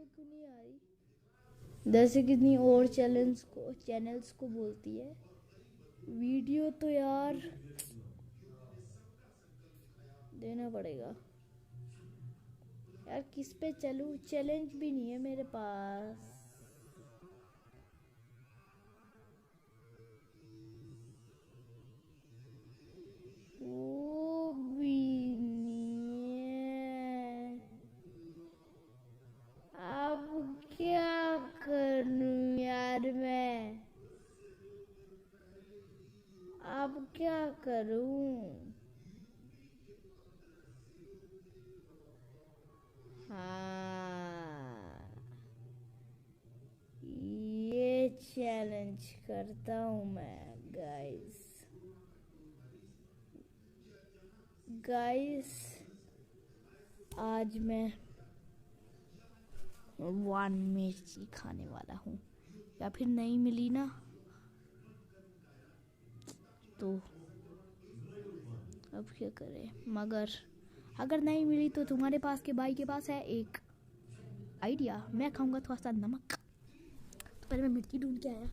Video क्यों नहीं आ रही? जैसे कितनी और चैनल्स को बोलती है वीडियो तो यार देना पड़ेगा यार। किस पे चलूं? चैलेंज भी नहीं है मेरे पास। वो भी नहीं है। अब क्या करूं यार मैं? अब क्या करूं? हाँ, ये चैलेंज करता हूँ मैं गाइस। आज मैं 1 मिर्ची खाने वाला हूँ, या फिर नहीं मिली ना तो अब क्या करें। मगर अगर नहीं मिली तो तुम्हारे पास के भाई के पास है एक आइडिया। मैं खाऊंगा थोड़ा सा नमक। तो पहले मैं मिर्ची ढूंढ के आया।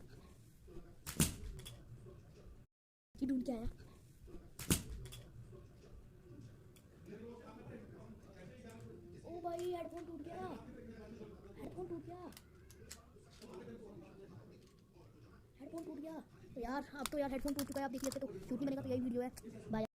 ओ भाई, हेडफोन टूट गया। तो यार अब तो यार हेडफोन टूट चुका है। आप देख लेते तो झूठ नहीं बनेगा। तो यही वीडियो है। बाय।